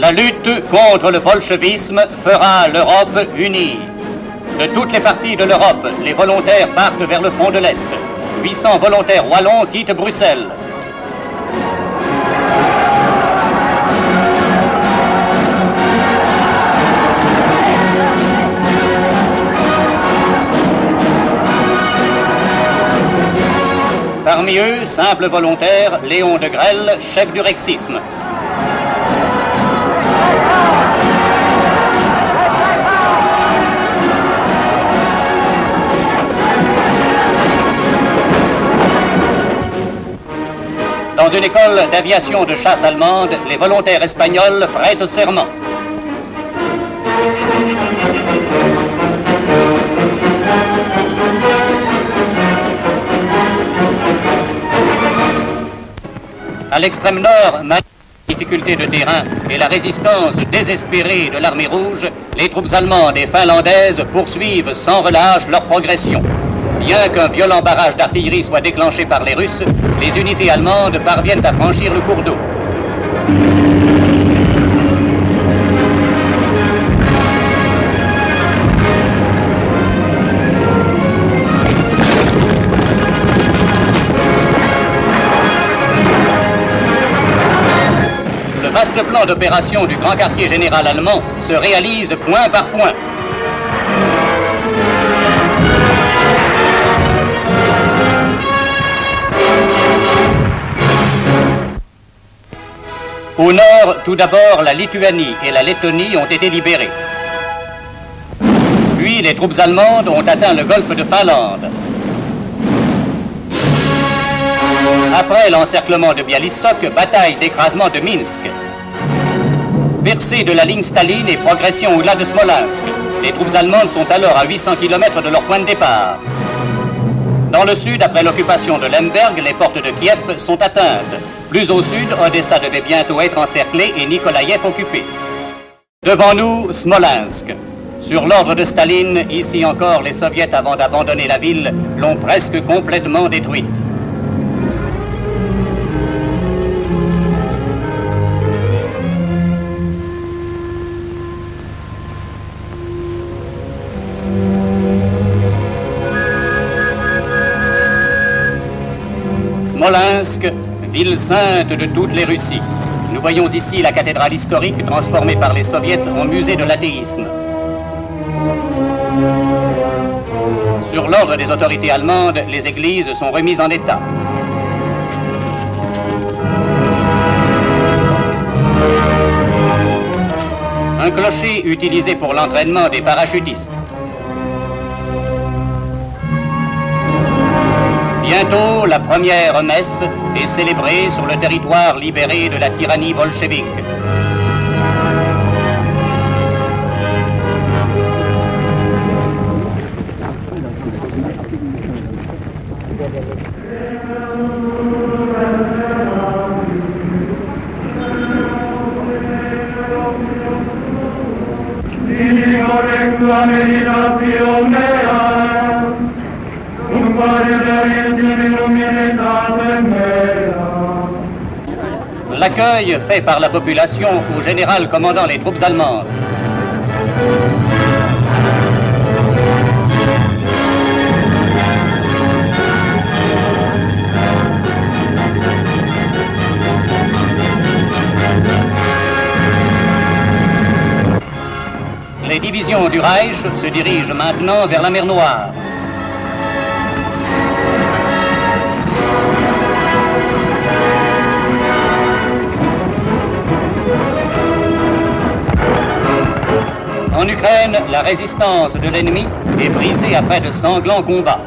La lutte contre le bolchevisme fera l'Europe unie. De toutes les parties de l'Europe, les volontaires partent vers le front de l'Est. 800 volontaires wallons quittent Bruxelles. Parmi eux, simple volontaire, Léon de Grelle, chef du rexisme. Dans une école d'aviation de chasse allemande, les volontaires espagnols prêtent serment. À l'extrême nord, malgré les difficultés de terrain et la résistance désespérée de l'armée rouge, les troupes allemandes et finlandaises poursuivent sans relâche leur progression. Bien qu'un violent barrage d'artillerie soit déclenché par les Russes, les unités allemandes parviennent à franchir le cours d'eau. Le vaste plan d'opération du grand quartier général allemand se réalise point par point. Au nord, tout d'abord, la Lituanie et la Lettonie ont été libérées. Puis, les troupes allemandes ont atteint le golfe de Finlande. Après l'encerclement de Bialystok, bataille d'écrasement de Minsk. Percée de la ligne Staline et progression au-delà de Smolensk. Les troupes allemandes sont alors à 800 km de leur point de départ. Dans le sud, après l'occupation de Lemberg, les portes de Kiev sont atteintes. Plus au sud, Odessa devait bientôt être encerclée et Nikolaïev occupé. Devant nous, Smolensk. Sur l'ordre de Staline, ici encore, les soviets, avant d'abandonner la ville, l'ont presque complètement détruite. Smolensk, ville sainte de toutes les Russies. Nous voyons ici la cathédrale historique transformée par les soviets en musée de l'athéisme. Sur l'ordre des autorités allemandes, les églises sont remises en état. Un clocher utilisé pour l'entraînement des parachutistes. Bientôt, la première messe est célébrée sur le territoire libéré de la tyrannie bolchevique. L'accueil fait par la population au général commandant les troupes allemandes. Les divisions du Reich se dirigent maintenant vers la mer Noire. En Ukraine, la résistance de l'ennemi est brisée après de sanglants combats.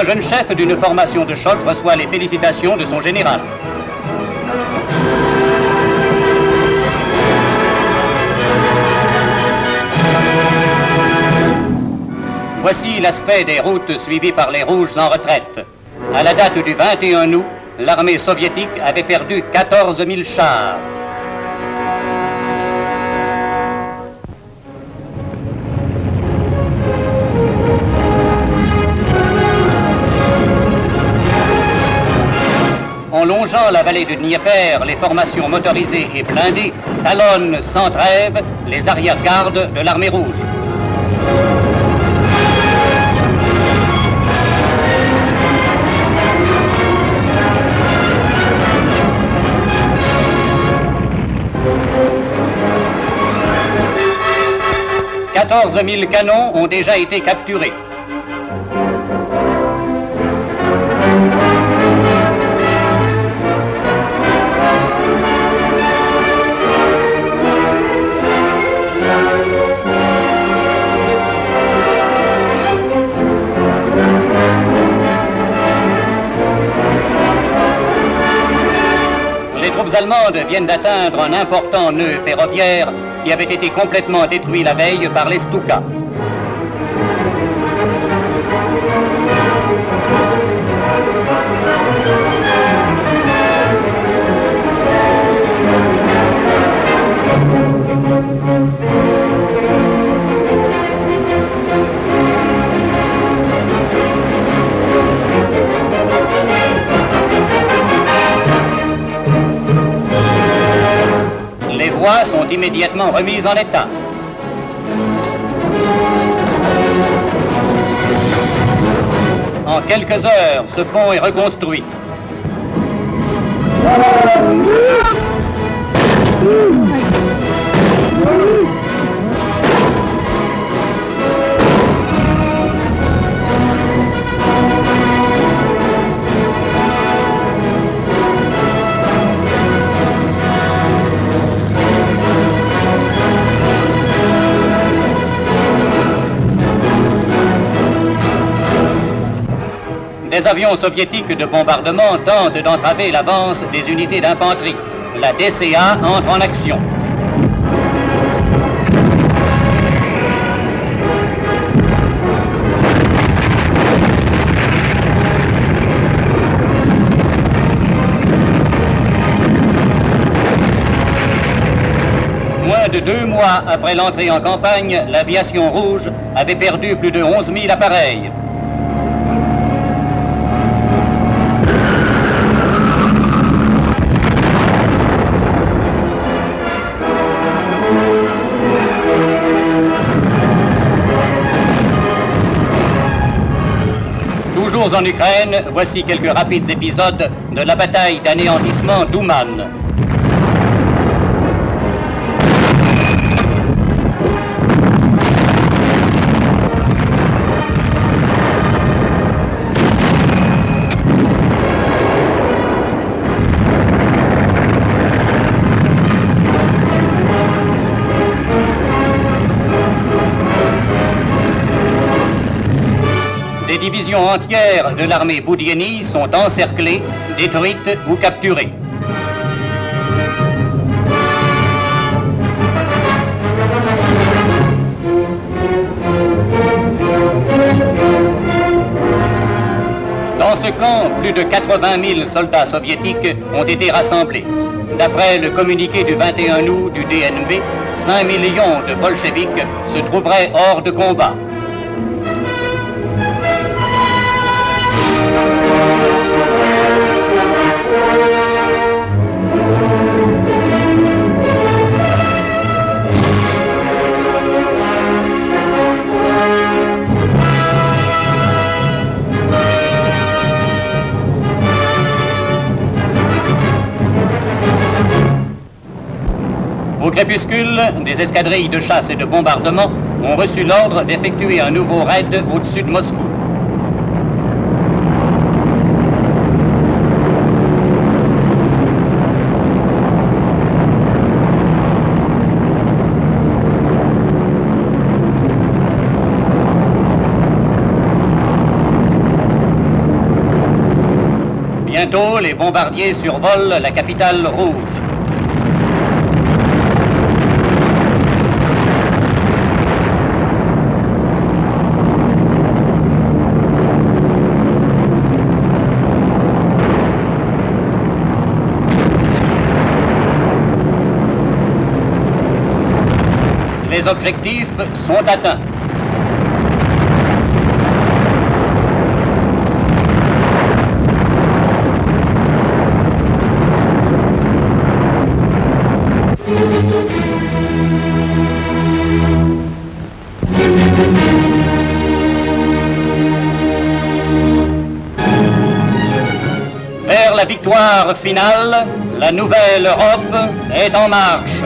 un jeune chef d'une formation de choc reçoit les félicitations de son général. Voici l'aspect des routes suivies par les Rouges en retraite. À la date du 21 août, l'armée soviétique avait perdu 14 000 chars. En longeant la vallée du Dniepr, les formations motorisées et blindées talonnent sans trêve les arrière-gardes de l'armée rouge. « 14 000 canons ont déjà été capturés. Les troupes allemandes viennent d'atteindre un important nœud ferroviaire qui avait été complètement détruit la veille par les Stukas. Les voies sont immédiatement remises en état. En quelques heures, ce pont est reconstruit. Des avions soviétiques de bombardement tentent d'entraver l'avance des unités d'infanterie. La DCA entre en action. Moins de 2 mois après l'entrée en campagne, l'aviation rouge avait perdu plus de 11 000 appareils. Toujours en Ukraine, voici quelques rapides épisodes de la bataille d'anéantissement d'Ouman. Des divisions entières de l'armée Boudieni sont encerclées, détruites ou capturées. Dans ce camp, plus de 80 000 soldats soviétiques ont été rassemblés. D'après le communiqué du 21 août du DNB, 5 millions de bolcheviks se trouveraient hors de combat. Au crépuscule, des escadrilles de chasse et de bombardement ont reçu l'ordre d'effectuer un nouveau raid au-dessus de Moscou. bombardiers survolent la capitale rouge. Les objectifs sont atteints. Vers la victoire finale, la nouvelle Europe est en marche.